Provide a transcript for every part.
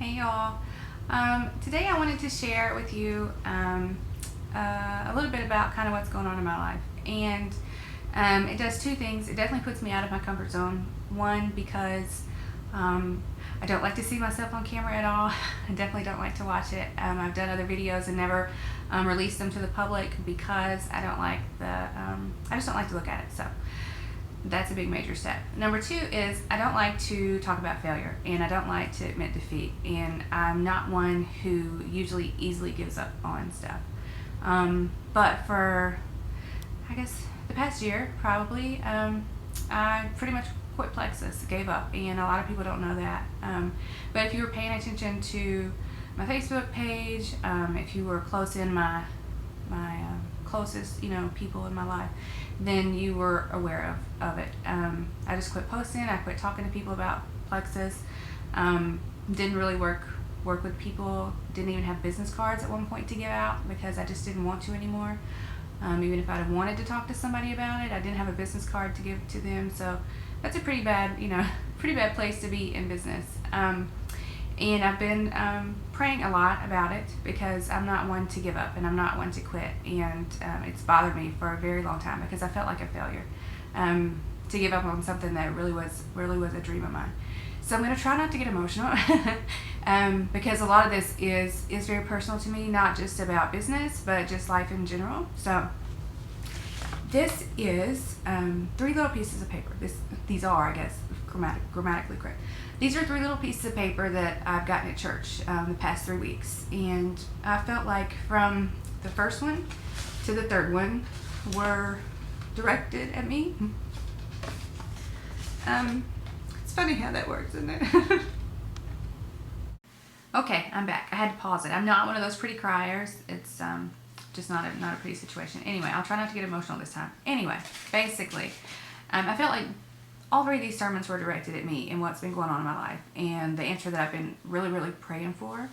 Hey y'all. Today I wanted to share with you a little bit about kind of what's going on in my life. And it does two things. It definitely puts me out of my comfort zone. One, because I don't like to see myself on camera at all. I definitely don't like to watch it. I've done other videos and never released them to the public because I don't like I just don't like to look at it. So that's a big major step. Number two is I don't like to talk about failure, and I don't like to admit defeat, and I'm not one who usually easily gives up on stuff. But for, I guess, the past year, probably, I pretty much quit Plexus, gave up, and a lot of people don't know that. But if you were paying attention to my Facebook page, if you were close in my closest, people in my life, then you were aware of it. I just quit posting. I quit talking to people about Plexus. Didn't really work with people. Didn't even have business cards at one point to give out because I just didn't want to anymore. Even if I'd have wanted to talk to somebody about it, I didn't have a business card to give to them. So that's a pretty bad place to be in business. And I've been praying a lot about it because I'm not one to give up and I'm not one to quit. And it's bothered me for a very long time because I felt like a failure to give up on something that really was a dream of mine. So I'm going to try not to get emotional because a lot of this is very personal to me, not just about business, but just life in general. So this is 3 little pieces of paper. These are, I guess, grammatically correct. These are 3 little pieces of paper that I've gotten at church the past 3 weeks. And I felt like from the first one to the third one were directed at me. It's funny how that works, isn't it? Okay, I'm back. I had to pause it. I'm not one of those pretty criers. It's just not a pretty situation. Anyway, I'll try not to get emotional this time. Anyway, basically, I felt like all 3 of these sermons were directed at me and what's been going on in my life and the answer that I've been really praying for.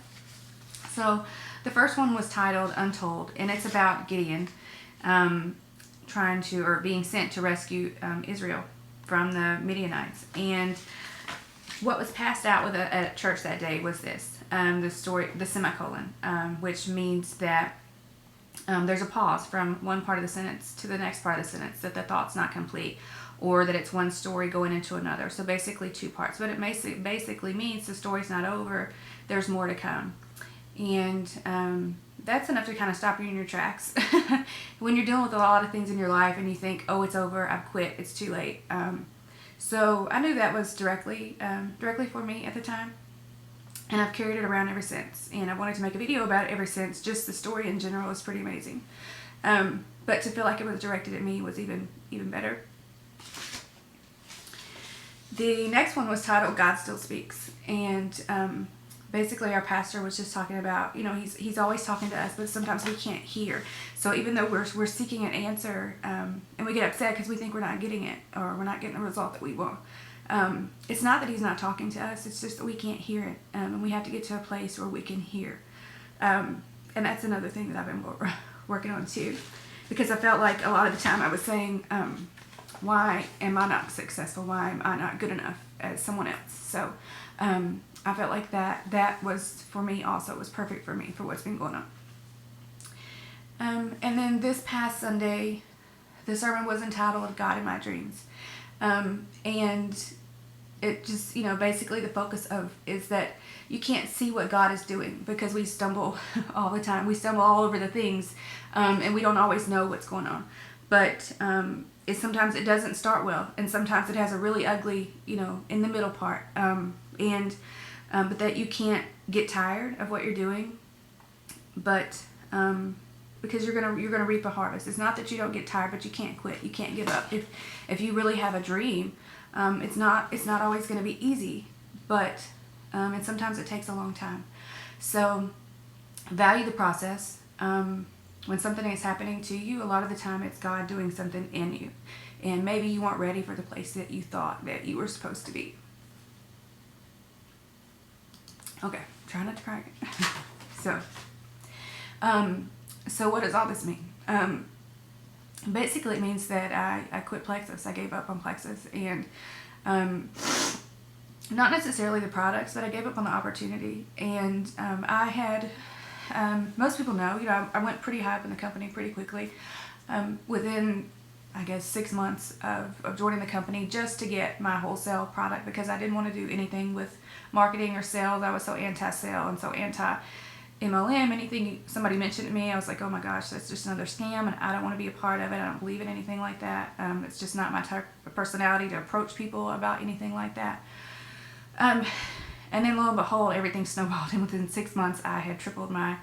So the first one was titled Untold, and it's about Gideon being sent to rescue Israel from the Midianites. And what was passed out at church that day was this, the story, the semicolon, which means that there's a pause from one part of the sentence to the next part of the sentence, that the thought's not complete, or that it's one story going into another. So basically 2 parts. But it basically means the story's not over, there's more to come. And that's enough to kind of stop you in your tracks. When you're dealing with a lot of things in your life and you think, oh, it's over, I've quit, it's too late. So I knew that was directly for me at the time. And I've carried it around ever since. And I wanted to make a video about it ever since. Just the story in general is pretty amazing. But to feel like it was directed at me was even better. The next one was titled God Still Speaks. And basically our pastor was just talking about, he's always talking to us, but sometimes we can't hear. So even though we're seeking an answer, and we get upset because we think we're not getting it, or we're not getting the result that we want. It's not that he's not talking to us, it's just that we can't hear it. And we have to get to a place where we can hear. And that's another thing that I've been working on too. Because I felt like a lot of the time I was saying, why am I not successful? Why am I not good enough as someone else? So I felt like that was, for me also, was perfect for me, for what's been going on. And then this past Sunday, the sermon was entitled God in My Dreams. And it just, basically the focus is that you can't see what God is doing because we stumble all the time. We stumble all over the things, and we don't always know what's going on. But sometimes it doesn't start well, and sometimes it has a really ugly, in the middle part. But that you can't get tired of what you're doing, but because you're gonna reap a harvest. It's not that you don't get tired, but you can't quit. You can't give up. If you really have a dream, it's not always going to be easy, but and sometimes it takes a long time. So value the process. When something is happening to you, a lot of the time it's God doing something in you, and maybe you weren't ready for the place that you thought that you were supposed to be. Okay, try not to cry. So what does all this mean? Basically it means that I quit Plexus. I gave up on Plexus, and not necessarily the products, but I gave up on the opportunity. And I had, most people know, I went pretty high up in the company pretty quickly. Within, I guess, 6 months of joining the company, just to get my wholesale product, because I didn't want to do anything with marketing or sales. I was so anti-sale and so anti-MLM. Anything somebody mentioned to me, I was like, oh my gosh, that's just another scam, and I don't want to be a part of it. I don't believe in anything like that. It's just not my type of personality to approach people about anything like that. And then lo and behold, everything snowballed, and within 6 months, I had tripled my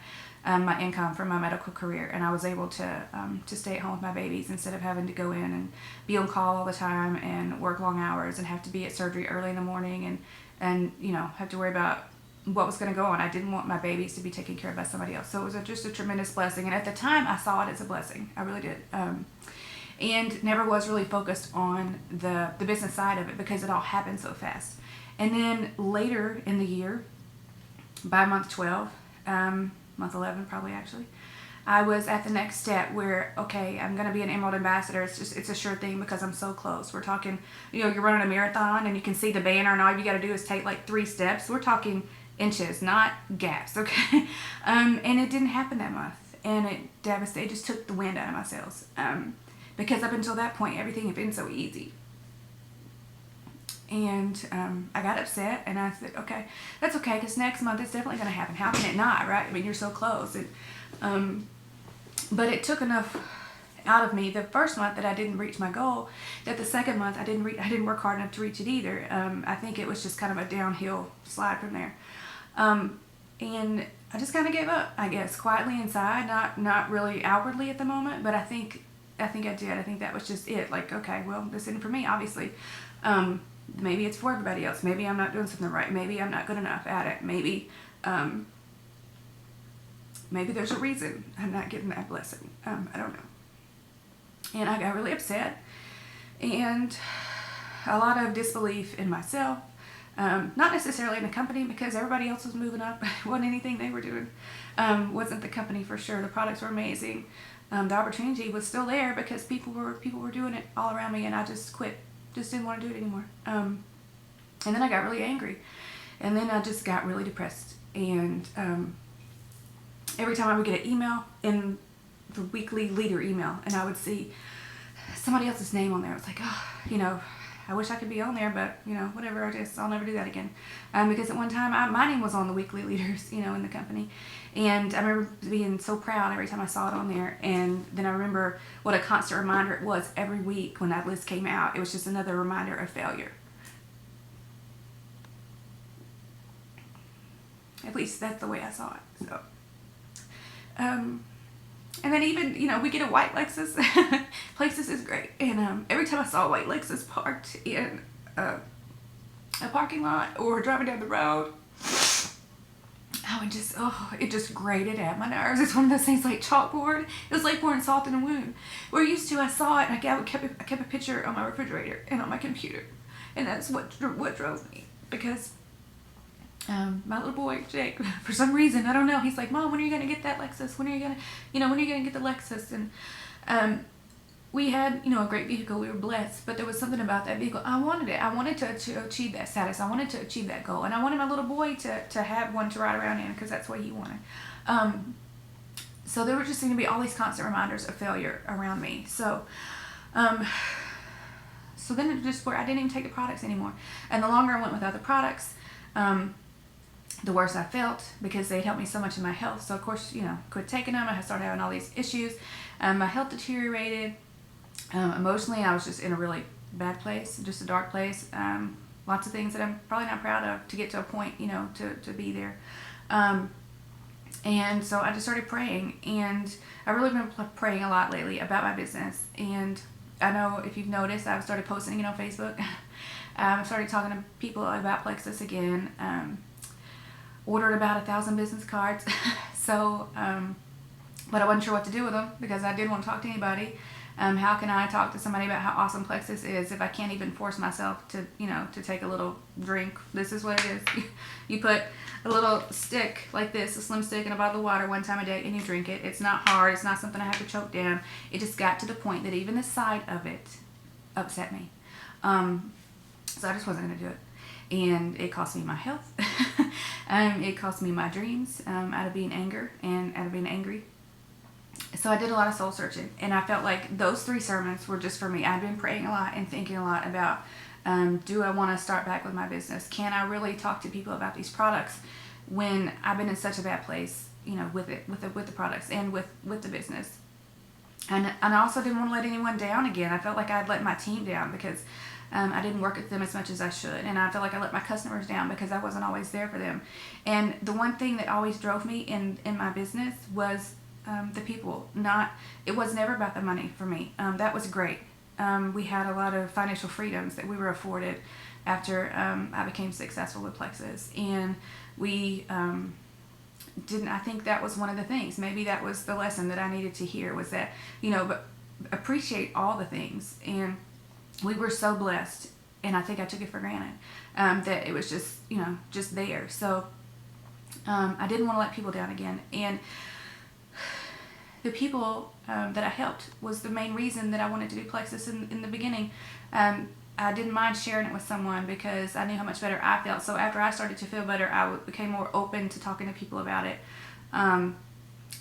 income from my medical career, and I was able to stay at home with my babies instead of having to go in and be on call all the time and work long hours and have to be at surgery early in the morning and have to worry about what was going to go on. I didn't want my babies to be taken care of by somebody else, so it was just a tremendous blessing. And at the time, I saw it as a blessing. I really did. And never was really focused on the business side of it because it all happened so fast. And then later in the year, by month 12, month 11 probably actually, I was at the next step where, okay, I'm going to be an Emerald Ambassador. It's a sure thing because I'm so close. We're talking, you're running a marathon and you can see the banner and all you got to do is take like 3 steps. We're talking inches, not gaps, okay? And it didn't happen that month. And it devastated, it just took the wind out of my sails. Because up until that point, everything had been so easy. And I got upset, and I said, okay, that's okay, because next month it's definitely going to happen. How can it not, right? I mean, you're so close. And, but it took enough out of me the first month that I didn't reach my goal, that the second month I didn't work hard enough to reach it either. I think it was just kind of a downhill slide from there. And I just kind of gave up, I guess, quietly inside, not really outwardly at the moment, but I think I did. I think that was just it. Like, okay, well, this isn't for me, obviously. Maybe it's for everybody else. Maybe I'm not doing something right. Maybe I'm not good enough at it. Maybe there's a reason I'm not getting that blessing. I don't know. And I got really upset, and a lot of disbelief in myself. Not necessarily in the company, because everybody else was moving up. It wasn't anything they were doing. Wasn't the company for sure. The products were amazing. The opportunity was still there because people were doing it all around me, and I just quit. Just didn't want to do it anymore. And then I got really angry, and then I just got really depressed. And every time I would get an email, in the weekly leader email, and I would see somebody else's name on there, I was like, oh, I wish I could be on there, but whatever. I guess I'll never do that again. Because at one time, my name was on the weekly leaders, in the company, and I remember being so proud every time I saw it on there. And then I remember what a constant reminder it was every week when that list came out. It was just another reminder of failure. At least that's the way I saw it. So, and then even, we get a white Lexus. Plexus is great. And every time I saw a white Lexus parked in a parking lot or driving down the road, I would just, it just grated at my nerves. It's one of those things like chalkboard. It was like pouring salt in a wound. Where used to, I saw it, and I kept a picture on my refrigerator and on my computer. And that's what drove me. Because my little boy, Jake, for some reason, I don't know, he's like, Mom, when are you going to get that Lexus? When are you going to get the Lexus? And we had, a great vehicle. We were blessed, but there was something about that vehicle. I wanted it. I wanted to achieve that status. I wanted to achieve that goal. And I wanted my little boy to have one to ride around in, because that's what he wanted. So there were just seemed to be all these constant reminders of failure around me. So then it just where I didn't even take the products anymore. And the longer I went without the products, the worse I felt, because they'd helped me so much in my health. So of course, quit taking them. I started having all these issues. My health deteriorated. Emotionally, I was just in a really bad place, just a dark place. Lots of things that I'm probably not proud of to get to a point, to be there. And so I just started praying, and I've really been praying a lot lately about my business. And I know if you've noticed, I've started posting it on Facebook. I've started talking to people about Plexus again. Ordered about 1,000 business cards. So, but I wasn't sure what to do with them, because I didn't want to talk to anybody. How can I talk to somebody about how awesome Plexus is if I can't even force myself to, to take a little drink? This is what it is. You put a little stick like this, a slim stick, in a bottle of water one time a day, and you drink it. It's not hard. It's not something I have to choke down. It just got to the point that even the sight of it upset me. So I just wasn't going to do it. and it cost me my health. It cost me my dreams out of being angry. So I did a lot of soul searching, and I felt like those 3 sermons were just for me. I've been praying a lot and thinking a lot about, do I want to start back with my business? Can I really talk to people about these products when I've been in such a bad place, with the products and with the business? And I also didn't want to let anyone down again. I felt like I'd let my team down because I didn't work with them as much as I should. And I felt like I let my customers down because I wasn't always there for them. And the one thing that always drove me in my business was the people. It was never about the money for me. That was great. We had a lot of financial freedoms that we were afforded after I became successful with Plexus. And we I think that was one of the things. Maybe that was the lesson that I needed to hear, was that, but appreciate all the things. And we were so blessed, and I think I took it for granted, that it was just there. So I didn't want to let people down again. And the people that I helped was the main reason that I wanted to do Plexus in the beginning. I didn't mind sharing it with someone because I knew how much better I felt. So after I started to feel better, I became more open to talking to people about it. I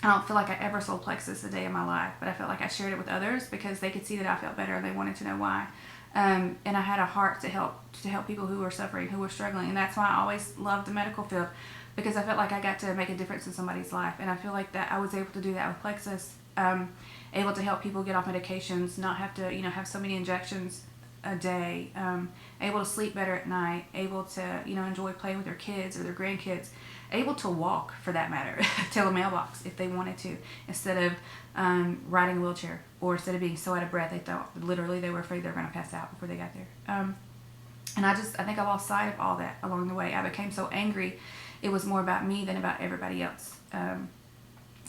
don't feel like I ever sold Plexus a day in my life, but I felt like I shared it with others because they could see that I felt better and they wanted to know why. And I had a heart to help people who were suffering, who were struggling. And that's why I always loved the medical field, because I felt like I got to make a difference in somebody's life. And I feel like that I was able to do that with Plexus, able to help people get off medications, not have to, have so many injections a day, able to sleep better at night, able to, enjoy playing with their kids or their grandkids, able to walk, for that matter, to a mailbox if they wanted to, instead of riding a wheelchair, or instead of being so out of breath they were afraid they were going to pass out before they got there. And I think I lost sight of all that along the way. I became so angry. It was more about me than about everybody else. And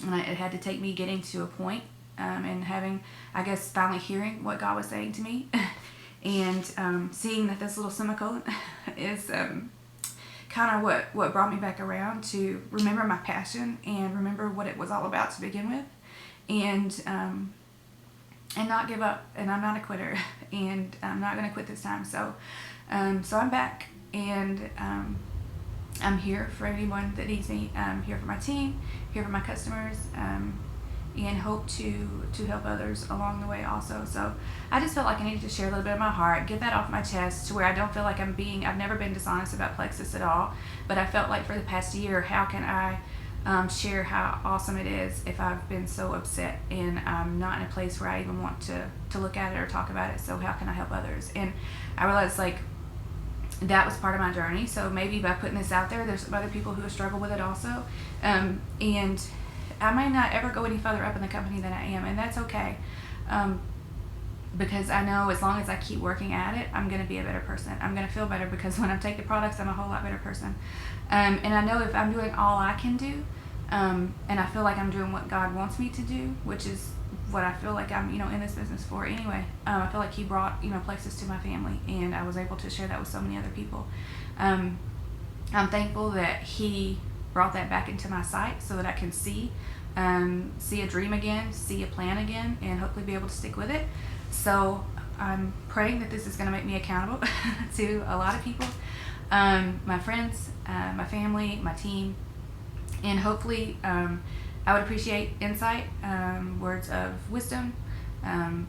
it had to take me getting to a point, and having, finally hearing what God was saying to me, and seeing that this little semicolon is kind of what brought me back around to remember my passion and remember what it was all about to begin with, and not give up. And I'm not a quitter, and I'm not going to quit this time. So I'm back, and I'm here for anyone that needs me. I'm here for my team, here for my customers, and hope to help others along the way also. So I just felt like I needed to share a little bit of my heart, get that off my chest, to where I don't feel like I've never been dishonest about Plexus at all, but I felt like for the past year, how can I share how awesome it is if I've been so upset and I'm not in a place where I even want to look at it or talk about it. So how can I help others? And I realized that was part of my journey. So maybe by putting this out there, there's some other people who struggle with it also. And I may not ever go any further up in the company than I am, and that's okay. Because I know as long as I keep working at it, I'm going to be a better person. I'm going to feel better, because when I take the products, I'm a whole lot better person. And I know if I'm doing all I can do, and I feel like I'm doing what God wants me to do, which is what I feel like I'm, in this business for anyway. I feel like He brought, Plexus to my family, and I was able to share that with so many other people. I'm thankful that He brought that back into my sight so that I can see a dream again, see a plan again, and hopefully be able to stick with it. So I'm praying that this is going to make me accountable to a lot of people, my friends, my family, my team, and hopefully I would appreciate insight, words of wisdom,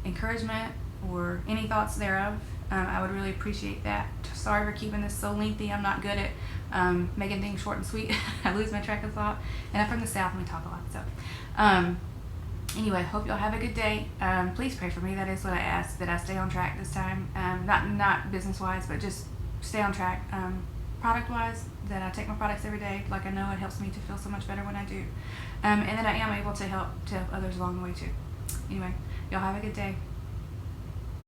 encouragement, or any thoughts thereof. I would really appreciate that. Sorry for keeping this so lengthy. I'm not good at making things short and sweet. I lose my track of thought, and I'm from the South and we talk a lot. So anyway, hope y'all have a good day. Please pray for me. That is what I ask, that I stay on track this time. Not business wise, but just stay on track. Product wise, that I take my products every day. Like, I know it helps me to feel so much better when I do, and that I am able to help others along the way too. Anyway, y'all have a good day.